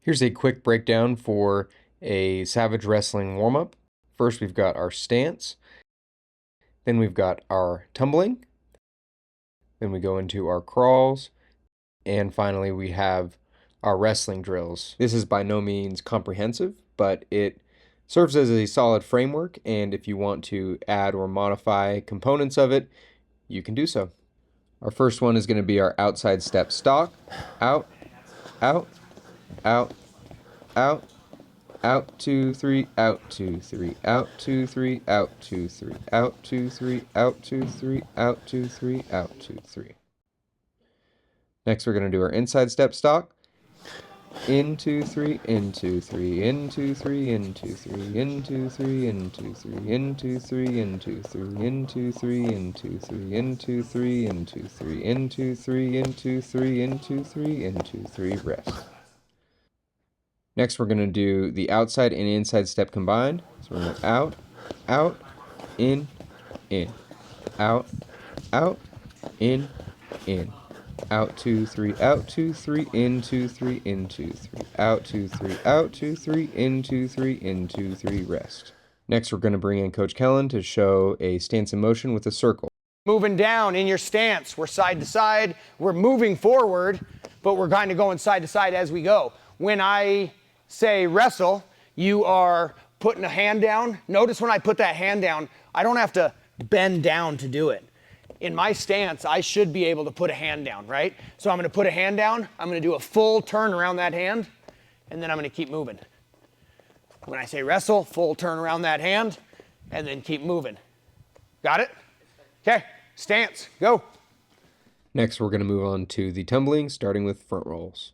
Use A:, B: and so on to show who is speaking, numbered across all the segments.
A: Here's a quick breakdown for a Savage Wrestling warm-up. First, we've got our stance. Then we've got our tumbling. Then we go into our crawls. And finally, we have our wrestling drills. This is by no means comprehensive, but it serves as a solid framework. And if you want to add or modify components of it, you can do so. Our first one is going to be our outside step stock. Out, out, out, out, out, 2, 3, out, 2, 3, out, 2, 3, out, 2, 3, out, 2, 3, out, 2, 3, out, 2, 3, out, 2, 3. Next, we're going to do our inside step stock. In, 2, 3, in, 2, 3, in, 2, 3, in, 2, 3, in, 2, 3, in, 2, 3, in, 2, 3, in, 2, 3, in, 2, 3, in, 2, 3, in, 2, 3, in, 2, 3, in, 2, 3, in, 2, 3, in, 2, 3, in, 2, 3, rest. Next, we're going to do the outside and inside step combined. So we're going to out, out, in, out, out, in, out, 2, 3, out, 2, 3, in, 2, 3, in, 2, 3, out, 2, 3, out, 2, 3, in, 2, 3, in, 2, 3, rest. Next, we're going to bring in Coach Kellen to show a stance in motion with a circle.
B: Moving down in your stance, we're side to side, we're moving forward, but we're kind of going side to side as we go. When I say wrestle, you are putting a hand down. Notice when I put that hand down, I don't have to bend down to do it. In my stance, I should be able to put a hand down, right? So I'm going to put a hand down, I'm going to do a full turn around that hand, and then I'm going to keep moving. When I say wrestle, full turn around that hand, and then keep moving. Got it? Okay, stance, go.
A: Next, we're going to move on to the tumbling, starting with front rolls.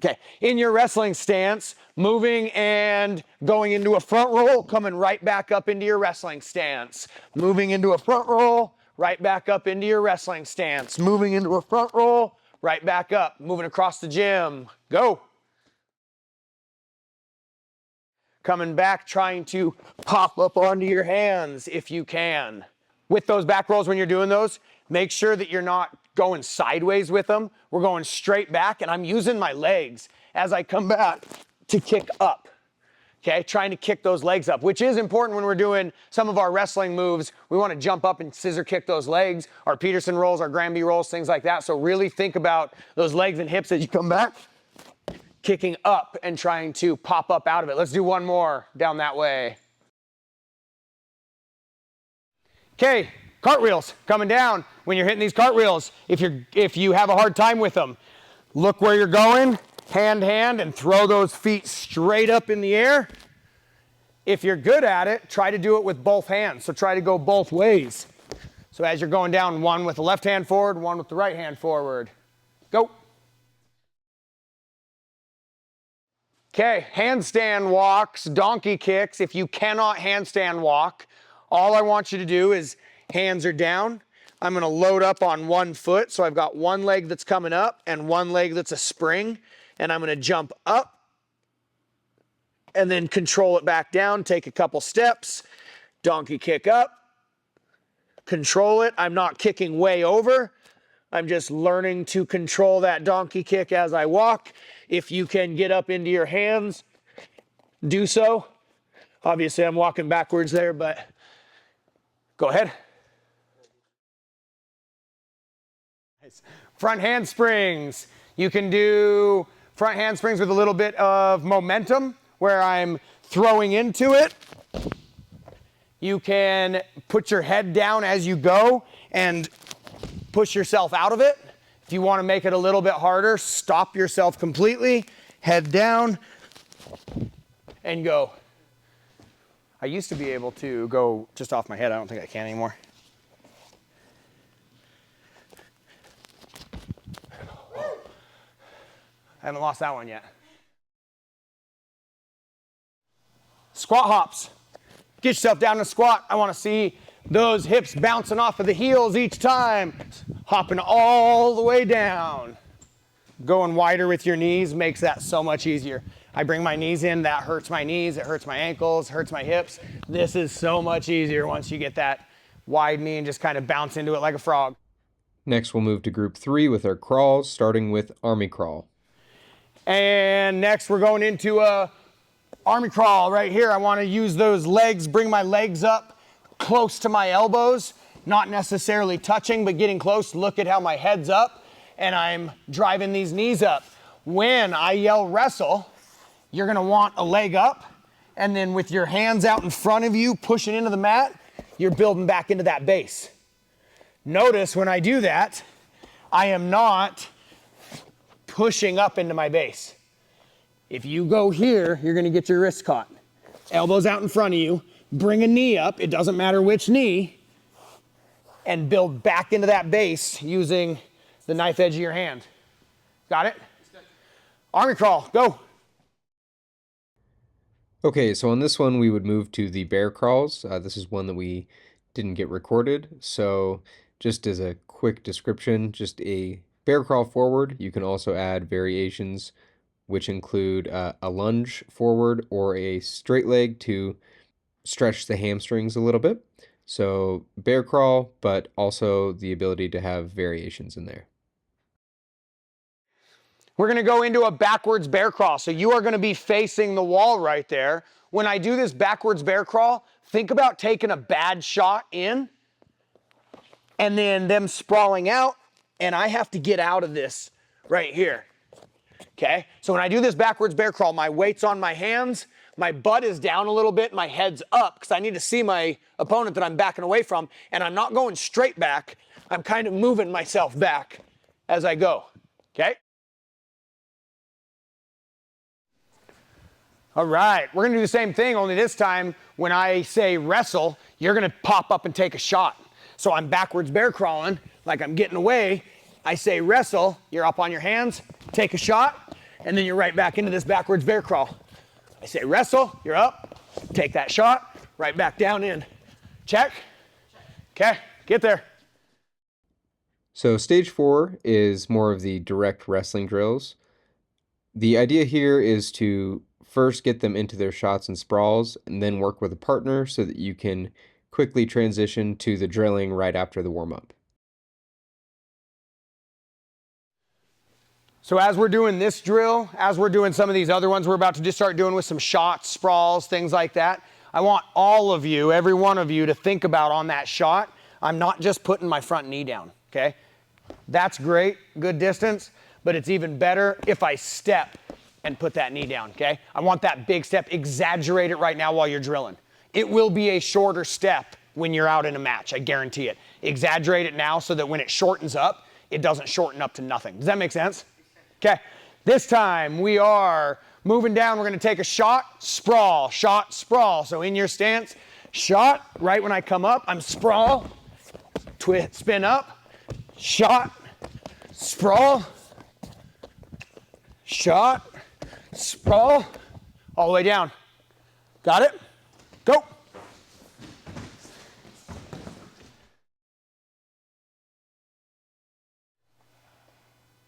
B: Okay, in your wrestling stance, moving and going into a front roll, coming right back up into your wrestling stance. Moving into a front roll, right back up into your wrestling stance. Moving into a front roll, right back up. Moving across the gym, go. Coming back, trying to pop up onto your hands if you can. With those back rolls, when you're doing those, make sure that you're not going sideways with them. We're going straight back, and I'm using my legs as I come back to kick up. Okay, trying to kick those legs up, which is important when we're doing some of our wrestling moves. We want to jump up and scissor kick those legs, our Peterson rolls, our Granby rolls, things like that. So really think about those legs and hips as you come back, kicking up and trying to pop up out of it. Let's do one more down that way. Okay, cartwheels coming down. When you're hitting these cartwheels, if you have a hard time with them, look where you're going, hand, and throw those feet straight up in the air. If you're good at it, try to do it with both hands. So try to go both ways. So as you're going down, one with the left hand forward, one with the right hand forward. Go. Okay, handstand walks, donkey kicks. If you cannot handstand walk, all I want you to do is hands are down. I'm going to load up on one foot. So I've got one leg that's coming up and one leg that's a spring. And I'm going to jump up and then control it back down. Take a couple steps. Donkey kick up. Control it. I'm not kicking way over. I'm just learning to control that donkey kick as I walk. If you can get up into your hands, do so. Obviously, I'm walking backwards there, but go ahead. Front handsprings. You can do front handsprings with a little bit of momentum where I'm throwing into it. You can put your head down as you go and push yourself out of it. If you want to make it a little bit harder, stop yourself completely, head down, and go. I used to be able to go just off my head. I don't think I can anymore. I haven't lost that one yet. Squat hops. Get yourself down to squat. I want to see those hips bouncing off of the heels each time. Hopping all the way down. Going wider with your knees makes that so much easier. I bring my knees in, that hurts my knees, it hurts my ankles, hurts my hips. This is so much easier once you get that wide knee and just kind of bounce into it like a frog.
A: Next, we'll move to group 3 with our crawls, starting with army crawl.
B: And next we're going into a army crawl right here. I want to use those legs, bring my legs up close to my elbows, not necessarily touching, but getting close. Look at how my head's up and I'm driving these knees up. When I yell wrestle, you're going to want a leg up, and then with your hands out in front of you, pushing into the mat, you're building back into that base. Notice when I do that, I am not pushing up into my base. If you go here, you're going to get your wrists caught. Elbows out in front of you, bring a knee up, it doesn't matter which knee, and build back into that base using the knife edge of your hand. Got it? Army crawl, go.
A: Okay, so on this one, we would move to the bear crawls. This is one that we didn't get recorded. So just as a quick description, just a bear crawl forward. You can also add variations, which include a lunge forward or a straight leg to stretch the hamstrings a little bit. So bear crawl, but also the ability to have variations in there.
B: We're going to go into a backwards bear crawl. So you are going to be facing the wall right there. When I do this backwards bear crawl, think about taking a bad shot in and then them sprawling out, and I have to get out of this right here. Okay? So when I do this backwards bear crawl, my weight's on my hands, my butt is down a little bit, my head's up because I need to see my opponent that I'm backing away from, and I'm not going straight back. I'm kind of moving myself back as I go. Okay? All right, we're gonna do the same thing, only this time when I say wrestle, you're gonna pop up and take a shot. So I'm backwards bear crawling, like I'm getting away. I say wrestle, you're up on your hands, take a shot, and then you're right back into this backwards bear crawl. I say wrestle, you're up, take that shot, right back down in. Check? Okay, get there.
A: So stage 4 is more of the direct wrestling drills. The idea here is to first get them into their shots and sprawls, and then work with a partner so that you can quickly transition to the drilling right after the warm-up.
B: So as we're doing this drill, as we're doing some of these other ones we're about to just start doing with some shots, sprawls, things like that, I want all of you, every one of you, to think about on that shot, I'm not just putting my front knee down, okay? That's great, good distance, but it's even better if I step and put that knee down, okay? I want that big step. Exaggerate it right now while you're drilling. It will be a shorter step when you're out in a match, I guarantee it. Exaggerate it now so that when it shortens up, it doesn't shorten up to nothing. Does that make sense? Okay, this time we are moving down. We're gonna take a shot, sprawl, shot, sprawl. So in your stance, shot, right when I come up, I'm sprawl, twist, spin up, shot, sprawl, shot, sprawl, all the way down. Got it? Go.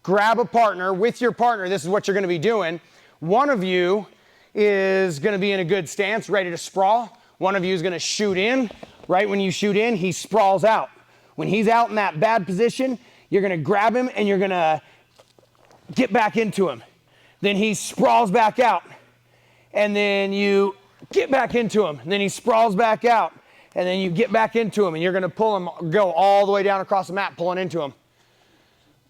B: Grab a partner. With your partner, this is what you're going to be doing. One of you is going to be in a good stance, ready to sprawl. One of you is going to shoot in. Right when you shoot in, he sprawls out. When he's out in that bad position, you're going to grab him and you're going to get back into him. Then he sprawls back out. And then you get back into him. And then he sprawls back out. And then you get back into him. And you're going to pull him, go all the way down across the mat, pulling into him.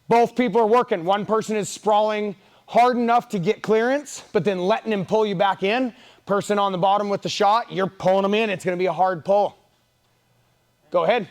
B: Both people are working. One person is sprawling hard enough to get clearance, but then letting him pull you back in. Person on the bottom with the shot, you're pulling him in. It's going to be a hard pull. Go ahead.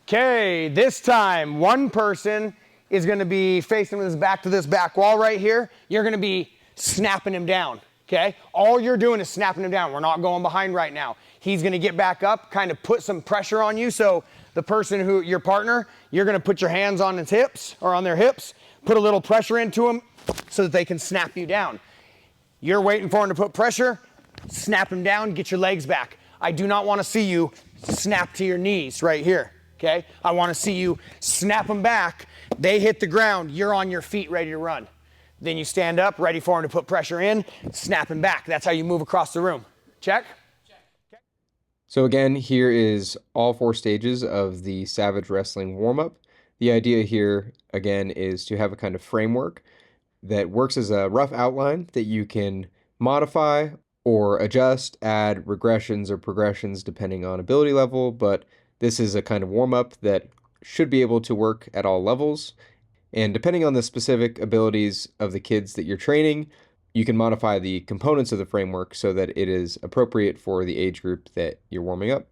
B: Okay, this time one person is going to be facing with his back to this back wall right here. You're going to be snapping him down, okay? All you're doing is snapping him down. We're not going behind right now. He's going to get back up, kind of put some pressure on you. So the person who, your partner, you're going to put your hands on his hips or on their hips, put a little pressure into him so that they can snap you down. You're waiting for him to put pressure, snap him down, get your legs back. I do not want to see you snap to your knees right here. Okay, I want to see you snap them back. They hit the ground. You're on your feet ready to run. Then you stand up, ready for them to put pressure in, snap them back. That's how you move across the room. Check? Check.
A: So again, here is all 4 stages of the Savage Wrestling warm-up. The idea here, again, is to have a kind of framework that works as a rough outline that you can modify or adjust, add regressions or progressions depending on ability level, but this is a kind of warm-up that should be able to work at all levels. And depending on the specific abilities of the kids that you're training, you can modify the components of the framework so that it is appropriate for the age group that you're warming up.